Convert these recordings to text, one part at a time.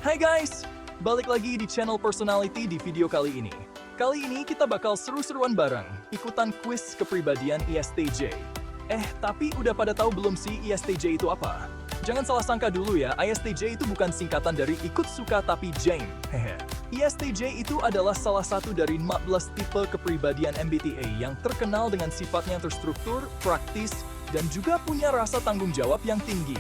Hai guys, balik lagi di channel Personality di video kali ini. Kali ini kita bakal seru-seruan bareng, ikutan kuis kepribadian ISTJ. Tapi udah pada tahu belum sih ISTJ itu apa? Jangan salah sangka dulu ya, ISTJ itu bukan singkatan dari ikut suka tapi Jane. ISTJ itu adalah salah satu dari 14 tipe kepribadian MBTI yang terkenal dengan sifatnya yang terstruktur, praktis, dan juga punya rasa tanggung jawab yang tinggi.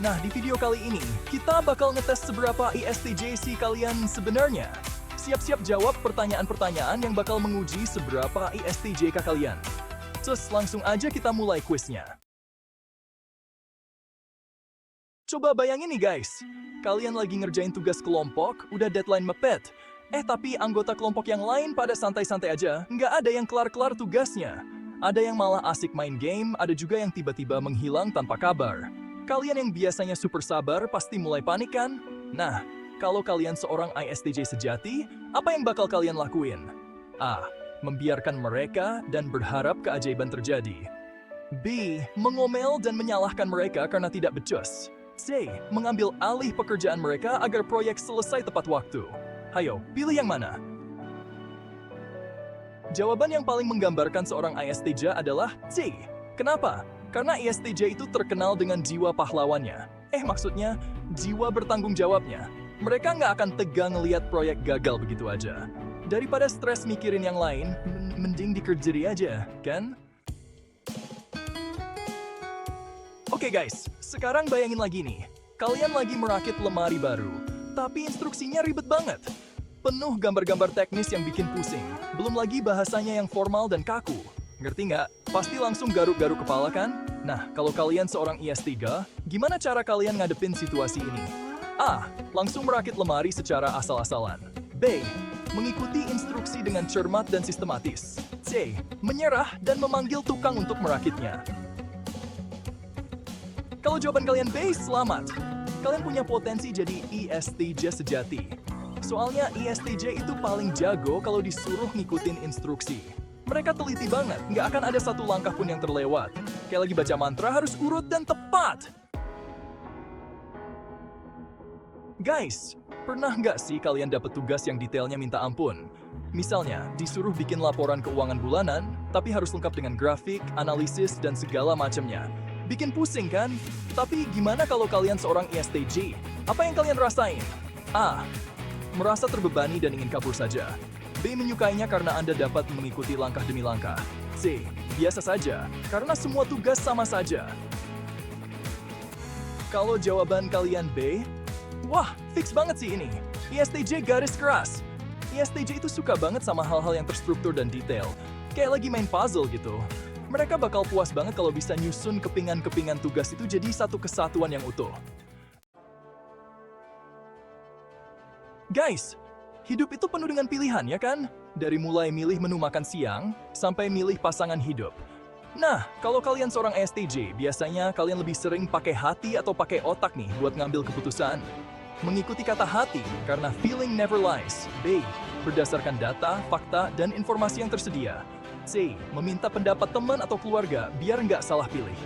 Nah, di video kali ini, kita bakal ngetes seberapa ISTJ sih kalian sebenarnya. Siap-siap jawab pertanyaan-pertanyaan yang bakal menguji seberapa ISTJ kalian. Terus langsung aja kita mulai kuisnya. Coba bayangin nih guys, kalian lagi ngerjain tugas kelompok, udah deadline mepet. Tapi anggota kelompok yang lain pada santai-santai aja, nggak ada yang kelar-kelar tugasnya. Ada yang malah asik main game, ada juga yang tiba-tiba menghilang tanpa kabar. Kalian yang biasanya super sabar pasti mulai panik kan? Nah, kalau kalian seorang ISTJ sejati, apa yang bakal kalian lakuin? A. Membiarkan mereka dan berharap keajaiban terjadi. B. Mengomel dan menyalahkan mereka karena tidak becus. C. Mengambil alih pekerjaan mereka agar proyek selesai tepat waktu. Hayo, pilih yang mana? Jawaban yang paling menggambarkan seorang ISTJ adalah C. Kenapa? Karena ISTJ itu terkenal dengan jiwa pahlawannya. Maksudnya, jiwa bertanggung jawabnya. Mereka nggak akan tegang ngelihat proyek gagal begitu aja. Daripada stres mikirin yang lain, mending dikerjain aja, kan? Oke guys, sekarang bayangin lagi nih. Kalian lagi merakit lemari baru, tapi instruksinya ribet banget. Penuh gambar-gambar teknis yang bikin pusing. Belum lagi bahasanya yang formal dan kaku. Ngerti nggak? Pasti langsung garuk-garuk kepala kan? Nah, kalau kalian seorang IS3, gimana cara kalian ngadepin situasi ini? A. Langsung merakit lemari secara asal-asalan. B. Mengikuti instruksi dengan cermat dan sistematis. C. Menyerah dan memanggil tukang untuk merakitnya. Kalau jawaban kalian B, selamat. Kalian punya potensi jadi ISTJ sejati. Soalnya ISTJ itu paling jago kalau disuruh ngikutin instruksi. Mereka teliti banget, nggak akan ada satu langkah pun yang terlewat. Kayak lagi baca mantra harus urut dan tepat. Guys, pernah nggak sih kalian dapat tugas yang detailnya minta ampun? Misalnya, disuruh bikin laporan keuangan bulanan, tapi harus lengkap dengan grafik, analisis, dan segala macamnya. Bikin pusing kan? Tapi gimana kalau kalian seorang ISTJ? Apa yang kalian rasain? A. Merasa terbebani dan ingin kabur saja. B. Menyukainya karena Anda dapat mengikuti langkah demi langkah. C. Biasa saja, karena semua tugas sama saja. Kalau jawaban kalian B, wah, fix banget sih ini. ISTJ garis keras. ISTJ itu suka banget sama hal-hal yang terstruktur dan detail. Kayak lagi main puzzle gitu. Mereka bakal puas banget kalau bisa nyusun kepingan-kepingan tugas itu jadi satu kesatuan yang utuh. Guys, hidup itu penuh dengan pilihan ya kan? Dari mulai milih menu makan siang, sampai milih pasangan hidup. Nah, kalau kalian seorang ISTJ, biasanya kalian lebih sering pakai hati atau pakai otak nih buat ngambil keputusan. Mengikuti kata hati, karena feeling never lies. B. Berdasarkan data, fakta, dan informasi yang tersedia. C. Meminta pendapat teman atau keluarga, biar nggak salah pilih.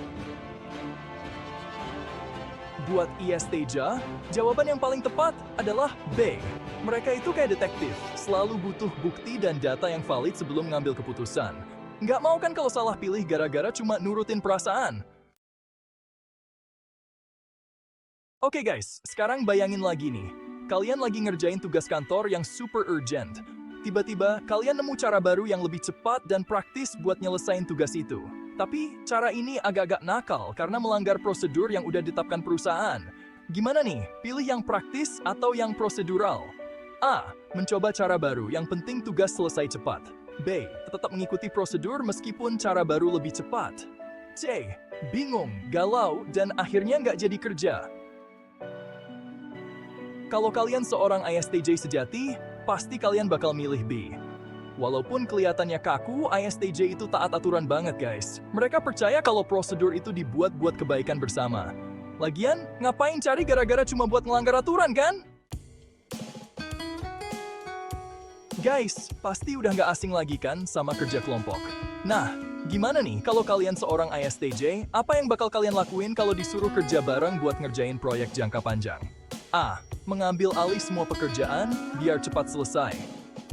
Buat ISTJ, jawaban yang paling tepat adalah B. Mereka itu kayak detektif, selalu butuh bukti dan data yang valid sebelum ngambil keputusan. Nggak mau kan kalau salah pilih gara-gara cuma nurutin perasaan? Oke guys, sekarang bayangin lagi nih. Kalian lagi ngerjain tugas kantor yang super urgent. Tiba-tiba, kalian nemu cara baru yang lebih cepat dan praktis buat nyelesain tugas itu. Tapi, cara ini agak-agak nakal karena melanggar prosedur yang udah ditetapkan perusahaan. Gimana nih, pilih yang praktis atau yang prosedural? A. Mencoba cara baru, yang penting tugas selesai cepat. B. Tetap mengikuti prosedur meskipun cara baru lebih cepat. C. Bingung, galau, dan akhirnya nggak jadi kerja. Kalau kalian seorang ISTJ sejati, pasti kalian bakal milih B. Walaupun kelihatannya kaku, ISTJ itu taat aturan banget guys. Mereka percaya kalau prosedur itu dibuat buat kebaikan bersama. Lagian, ngapain cari gara-gara cuma buat ngelanggar aturan kan? Guys, pasti udah nggak asing lagi kan sama kerja kelompok. Nah, gimana nih kalau kalian seorang ISTJ, apa yang bakal kalian lakuin kalau disuruh kerja bareng buat ngerjain proyek jangka panjang? A. Mengambil alih semua pekerjaan biar cepat selesai.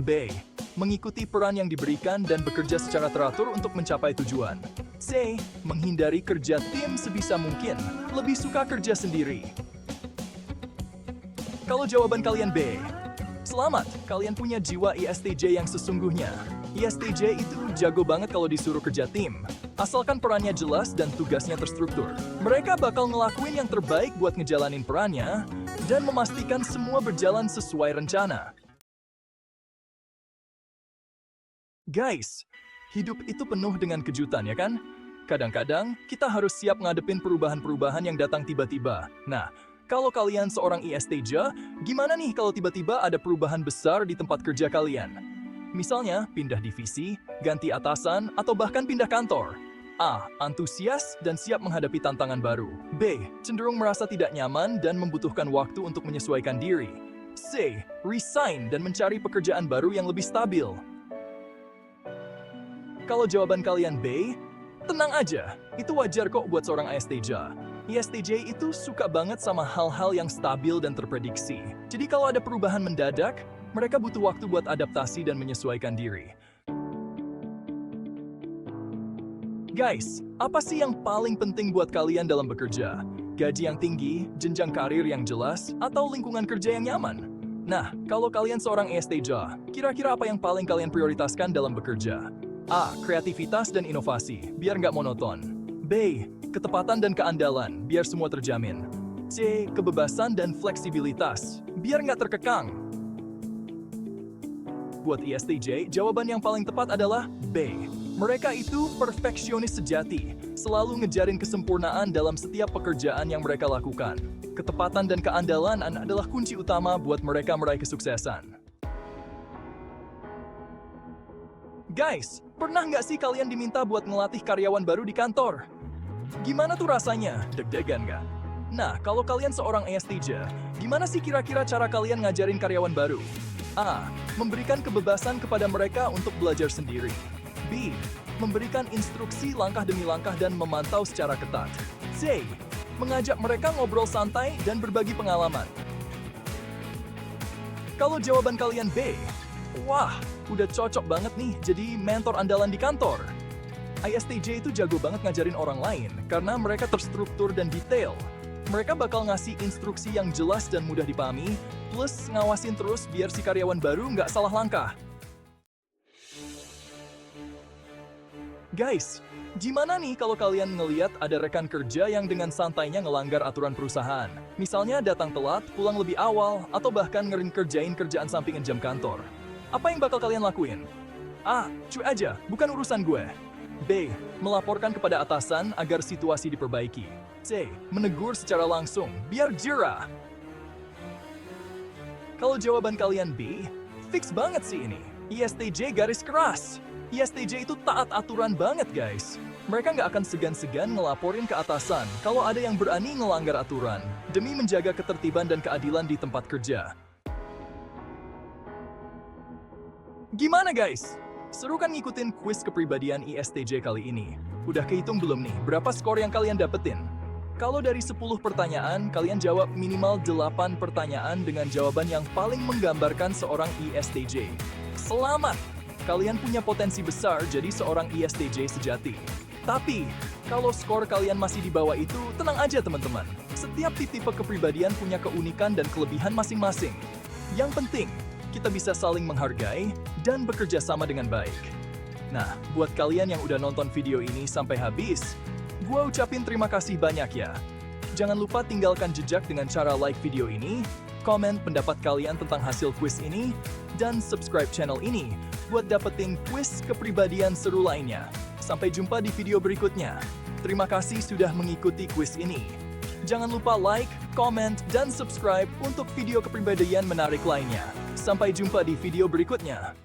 B. Mengikuti peran yang diberikan dan bekerja secara teratur untuk mencapai tujuan. C. Menghindari kerja tim sebisa mungkin, lebih suka kerja sendiri. Kalau jawaban kalian B, selamat, kalian punya jiwa ISTJ yang sesungguhnya. ISTJ itu jago banget kalau disuruh kerja tim. Asalkan perannya jelas dan tugasnya terstruktur. Mereka bakal ngelakuin yang terbaik buat ngejalanin perannya dan memastikan semua berjalan sesuai rencana. Guys, hidup itu penuh dengan kejutan ya kan? Kadang-kadang kita harus siap ngadepin perubahan-perubahan yang datang tiba-tiba. Nah, kalau kalian seorang ISTJ, gimana nih kalau tiba-tiba ada perubahan besar di tempat kerja kalian? Misalnya, pindah divisi, ganti atasan, atau bahkan pindah kantor. A. Antusias dan siap menghadapi tantangan baru. B. Cenderung merasa tidak nyaman dan membutuhkan waktu untuk menyesuaikan diri. C. Resign dan mencari pekerjaan baru yang lebih stabil. Kalau jawaban kalian B, tenang aja, itu wajar kok buat seorang ISTJ. ISTJ itu suka banget sama hal-hal yang stabil dan terprediksi. Jadi kalau ada perubahan mendadak, mereka butuh waktu buat adaptasi dan menyesuaikan diri. Guys, apa sih yang paling penting buat kalian dalam bekerja? Gaji yang tinggi, jenjang karir yang jelas, atau lingkungan kerja yang nyaman? Nah, kalau kalian seorang ISTJ, kira-kira apa yang paling kalian prioritaskan dalam bekerja? A. Kreativitas dan inovasi, biar nggak monoton. B. Ketepatan dan keandalan, biar semua terjamin. C. Kebebasan dan fleksibilitas, biar nggak terkekang. Buat ISTJ, jawaban yang paling tepat adalah B. Mereka itu perfeksionis sejati, selalu ngejarin kesempurnaan dalam setiap pekerjaan yang mereka lakukan. Ketepatan dan keandalan adalah kunci utama buat mereka meraih kesuksesan. Guys, pernah nggak sih kalian diminta buat ngelatih karyawan baru di kantor? Gimana tuh rasanya? Deg-degan nggak? Nah, kalau kalian seorang ISTJ, gimana sih kira-kira cara kalian ngajarin karyawan baru? A. Memberikan kebebasan kepada mereka untuk belajar sendiri. B. Memberikan instruksi langkah demi langkah dan memantau secara ketat. C. Mengajak mereka ngobrol santai dan berbagi pengalaman. Kalau jawaban kalian B, wah, udah cocok banget nih jadi mentor andalan di kantor. ISTJ itu jago banget ngajarin orang lain karena mereka terstruktur dan detail. Mereka bakal ngasih instruksi yang jelas dan mudah dipahami, plus ngawasin terus biar si karyawan baru nggak salah langkah. Guys, gimana nih kalau kalian ngeliat ada rekan kerja yang dengan santainya ngelanggar aturan perusahaan? Misalnya datang telat, pulang lebih awal, atau bahkan ngerjain kerjaan sampingan jam kantor. Apa yang bakal kalian lakuin? A. Cuek aja, bukan urusan gue. B. Melaporkan kepada atasan agar situasi diperbaiki. C. Menegur secara langsung, biar jera. Kalau jawaban kalian B, fix banget sih ini. ISTJ garis keras. ISTJ itu taat aturan banget guys. Mereka nggak akan segan-segan ngelaporin ke atasan kalau ada yang berani ngelanggar aturan demi menjaga ketertiban dan keadilan di tempat kerja. Gimana guys? Seru kan ngikutin kuis kepribadian ISTJ kali ini? Udah kehitung belum nih berapa skor yang kalian dapetin? Kalau dari 10 pertanyaan, kalian jawab minimal 8 pertanyaan dengan jawaban yang paling menggambarkan seorang ISTJ. Selamat! Kalian punya potensi besar jadi seorang ISTJ sejati. Tapi, kalau skor kalian masih di bawah itu, tenang aja teman-teman. Setiap tipe kepribadian punya keunikan dan kelebihan masing-masing. Yang penting, kita bisa saling menghargai dan bekerja sama dengan baik. Nah, buat kalian yang udah nonton video ini sampai habis, gua ucapin terima kasih banyak ya. Jangan lupa tinggalkan jejak dengan cara like video ini, komen pendapat kalian tentang hasil quiz ini, dan subscribe channel ini buat dapetin quiz kepribadian seru lainnya. Sampai jumpa di video berikutnya. Terima kasih sudah mengikuti quiz ini. Jangan lupa like, comment, dan subscribe untuk video kepribadian menarik lainnya. Sampai jumpa di video berikutnya.